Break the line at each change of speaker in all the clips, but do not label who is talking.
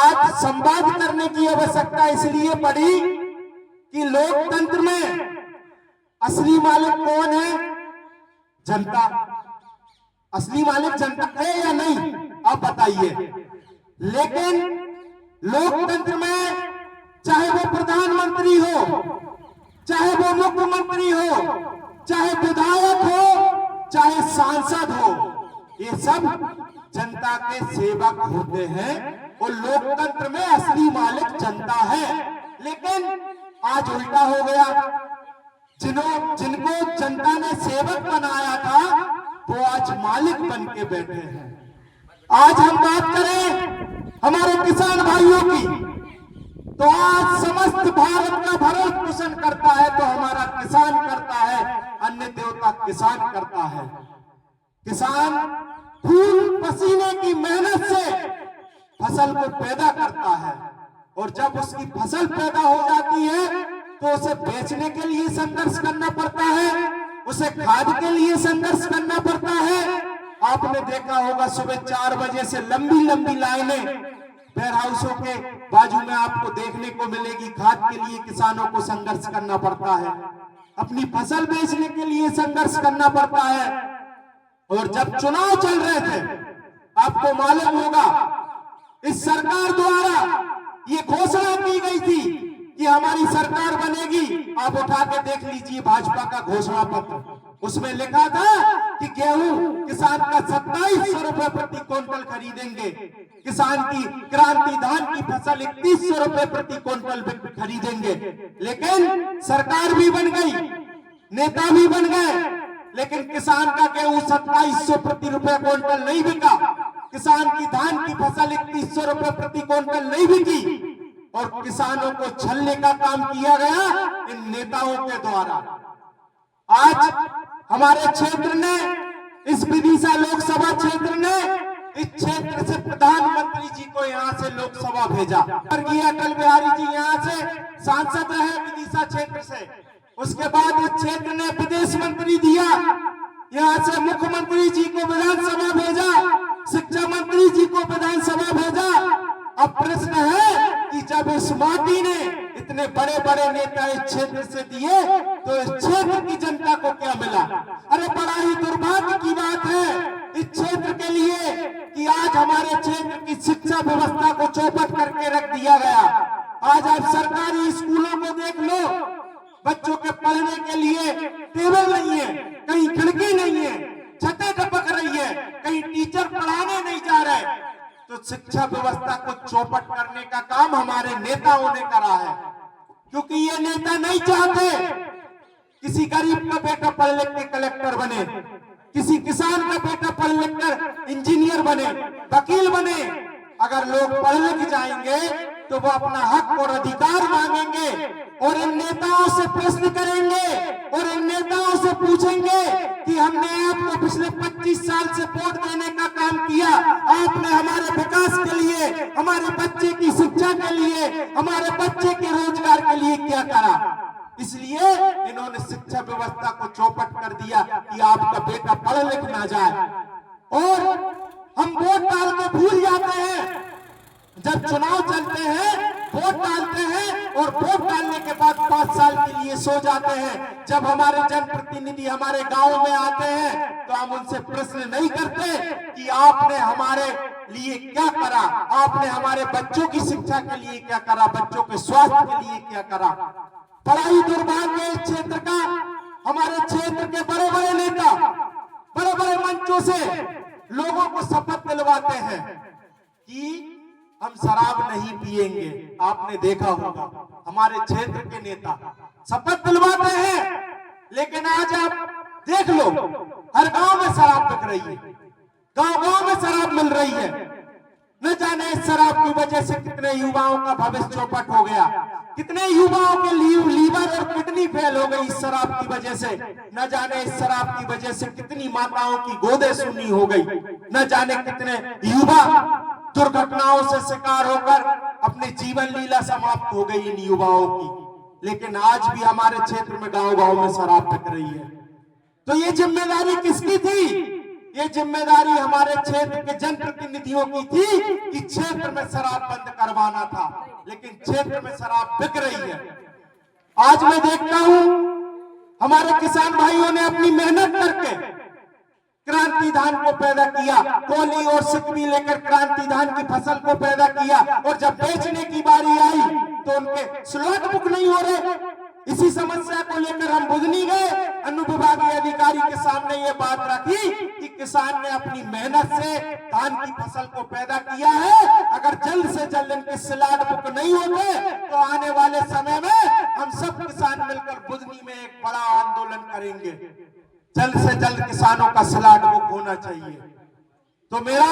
आज संवाद करने की आवश्यकता इसलिए पड़ी कि लोकतंत्र में असली मालिक कौन है? जनता। असली मालिक जनता है या नहीं, आप बताइए। लेकिन लोकतंत्र में चाहे वो प्रधानमंत्री हो, चाहे वो मुख्यमंत्री हो, चाहे विधायक हो, चाहे सांसद हो, ये सब जनता के सेवक होते हैं और लोकतंत्र में असली मालिक जनता है। लेकिन आज उल्टा हो गया, जिनको जनता ने सेवक बनाया था वो आज मालिक बन के बैठे हैं। आज हम बात करें हमारे किसान भाइयों की, तो आज समस्त भारत का भरण पोषण करता है तो हमारा किसान करता है, अन्य देवता किसान करता है। किसान खून पसीने की मेहनत से फसल को पैदा करता है और जब उसकी फसल पैदा हो जाती है तो उसे बेचने के लिए संघर्ष करना पड़ता है, उसे खाद के लिए संघर्ष करना पड़ता है। आपने देखा होगा सुबह 4 बजे से लंबी लंबी लाइनें वेयर हाउसों के बाजू में आपको देखने को मिलेगी। खाद के लिए किसानों को संघर्ष करना पड़ता है, अपनी फसल बेचने के लिए संघर्ष करना पड़ता है। और जब चुनाव चल रहे थे, आपको मालूम होगा इस सरकार द्वारा ये घोषणा की गई थी कि हमारी सरकार बनेगी। आप उठा के देख लीजिए भाजपा का घोषणा पत्र, उसमें लिखा था कि गेहूं किसान का 2700 रुपए प्रति क्विंटल खरीदेंगे, किसान की क्रांति धान की फसल 3100 रुपए प्रति क्विंटल खरीदेंगे। लेकिन सरकार भी बन गई, नेता भी बन गए, लेकिन किसान का गेहूं 2700 प्रति रुपए क्विंटल नहीं बिका, किसान की धान की फसल 3100 रुपए प्रति क्विंटल नहीं बिकी और किसानों को छलने का काम किया गया इन नेताओं के द्वारा। आज हमारे क्षेत्र ने, इस विदिशा लोकसभा क्षेत्र ने, इस क्षेत्र से प्रधानमंत्री जी को यहाँ से लोकसभा भेजा। स्वर्गीय अटल बिहारी जी यहाँ से सांसद रहे विदिशा क्षेत्र से। उसके बाद इस क्षेत्र ने विदेश मंत्री दिया, यहाँ से मुख्यमंत्री जी को विधानसभा भेजा, शिक्षा मंत्री जी को विधानसभा भेजा। अब प्रश्न है कि जब इस माटी ने इतने बड़े बड़े नेता इस क्षेत्र से दिए तो इस क्षेत्र की जनता को क्या मिला? अरे बड़ा ही दुर्भाग्य की बात है इस क्षेत्र के लिए कि आज हमारे क्षेत्र की शिक्षा व्यवस्था को चौपट करके रख दिया गया। आज आप सरकारी स्कूलों को देख लो, बच्चों के पढ़ने के लिए टेबल नहीं है, कहीं खिड़की नहीं है, छतें टपक रही है, कहीं टीचर पढ़ाने नहीं जा रहे। तो शिक्षा व्यवस्था को चौपट करने का काम हमारे नेताओं ने करा है, क्योंकि ये नेता नहीं चाहते किसी गरीब का बेटा पढ़ लिख के कलेक्टर बने, किसी किसान का बेटा पढ़ लिख कर इंजीनियर बने, वकील बने। अगर लोग पढ़ लिख जाएंगे तो वो अपना हक और अधिकार मांगेंगे और इन नेताओं से प्रश्न करेंगे और इन नेताओं से पूछेंगे कि हमने आपको पिछले 25 साल से वोट देने का काम किया, आपने हमारे विकास के लिए, हमारे बच्चे की शिक्षा के लिए, हमारे बच्चे के रोजगार के लिए क्या करा? इसलिए इन्होंने शिक्षा व्यवस्था को चौपट कर दिया कि आपका बेटा पढ़ लिख ना जाए। और हम वोट डाल के भूल जाते हैं, जब चुनाव चलते हैं वोट डालते हैं और वोट डालने के बाद 5 साल के लिए सो जाते हैं। जब हमारे जनप्रतिनिधि हमारे गांव में आते हैं तो हम उनसे प्रश्न नहीं करते कि आपने हमारे लिए क्या करा, आपने हमारे बच्चों की शिक्षा के लिए क्या करा, बच्चों के स्वास्थ्य के लिए क्या करा। बड़ा ही दुर्भाग्य है इस क्षेत्र का। हमारे क्षेत्र के बड़े बड़े नेता बड़े बड़े मंचों से लोगों को शपथ दिलवाते हैं कि हम शराब नहीं पिएंगे। आपने देखा होगा हमारे क्षेत्र के नेता शपथ दिलवाते हैं, लेकिन आज आप देख लो हर गांव में शराब बिक रही है, गांव गांव में शराब मिल रही है। न जाने इस शराब की वजह से कितने युवाओं का भविष्य चौपट हो गया, कितने युवाओं के लीवर और किडनी फेल हो गई इस शराब की वजह से। न जाने इस शराब की वजह से कितनी माताओं की गोदें सुन्नी हो गई, न जाने कितने युवा दुर्घटनाओं से शिकार होकर अपनी जीवन लीला समाप्त हो गई इन युवाओं की। लेकिन आज भी हमारे क्षेत्र में गांव गांव में शराब बिक रही है। तो ये जिम्मेदारी किसकी थी? ये जिम्मेदारी हमारे क्षेत्र के जनप्रतिनिधियों की थी कि क्षेत्र में शराब बंद करवाना था, लेकिन क्षेत्र में शराब बिक रही है। आज मैं देखता हूं हमारे किसान भाइयों ने अपनी मेहनत करके क्रांति धान को पैदा किया, कोली और सिकवी लेकर क्रांति धान की फसल को पैदा किया, और जब बेचने की बारी आई तो उनके स्लॉट बुक नहीं हो रहे। इसी समस्या को लेकर हम बुधनी गए, अनुविभागीय अधिकारी के सामने ये बात रखी कि किसान ने अपनी मेहनत से धान की फसल को पैदा किया है, अगर जल्द से जल्द इनके स्लॉट बुक नहीं होते तो आने वाले समय में हम सब किसान मिलकर बुधनी में एक बड़ा आंदोलन करेंगे। जल्द से जल्द किसानों का स्लॉट बुक होना चाहिए। तो मेरा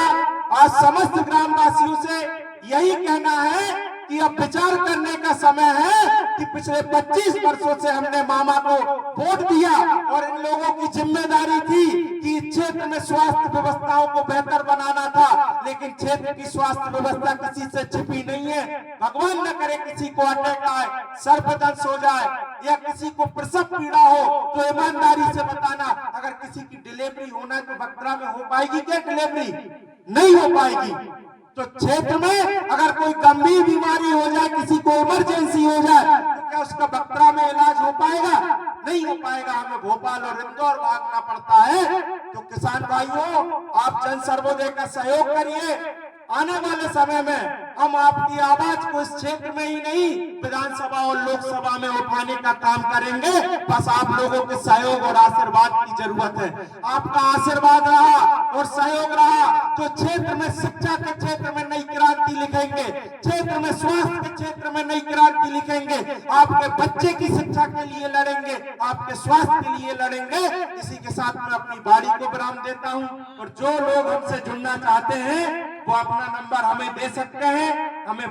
आज समस्त ग्रामवासियों से यही कहना है कि अब विचार करने का समय है कि पिछले 25 वर्षों से हमने मामा को वोट दिया और इन लोगों की जिम्मेदारी थी कि क्षेत्र में स्वास्थ्य व्यवस्थाओं को बेहतर बनाना था, लेकिन क्षेत्र की स्वास्थ्य व्यवस्था किसी से छिपी नहीं है। भगवान न करे किसी को अटैक आए, सर्पदंश हो जाए या किसी को प्रसव पीड़ा हो तो ईमानदारी से बताना। अगर किसी की डिलीवरी होना है तो बकरा में हो पाएगी क्या डिलीवरी? नहीं हो पाएगी। तो क्षेत्र में अगर कोई गंभीर बीमारी हो जाए, किसी को इमरजेंसी हो जाए, तो क्या उसका बकरा में इलाज हो पाएगा? नहीं हो पाएगा। हमें भोपाल और इंदौर भागना पड़ता है। तो किसान भाइयों, आप जन सर्वोदय का सहयोग करिए। आने वाले समय में हम आपकी आवाज को इस क्षेत्र में ही नहीं, विधानसभा और लोकसभा में उठाने का काम करेंगे। बस आप लोगों के सहयोग और आशीर्वाद की जरूरत है। आपका आशीर्वाद रहा और सहयोग रहा तो क्षेत्र में शिक्षा के क्षेत्र में नई क्रांति लिखेंगे, क्षेत्र में स्वास्थ्य के क्षेत्र में नई क्रांति लिखेंगे, आपके बच्चे की शिक्षा के लिए लड़ेंगे, आपके स्वास्थ्य के लिए लड़ेंगे। इसी के साथ मैं अपनी बारी को विराम देता हूं, और जो लोग हमसे जुड़ना चाहते हैं वो अपना नंबर हमें दे सकते हैं। हमें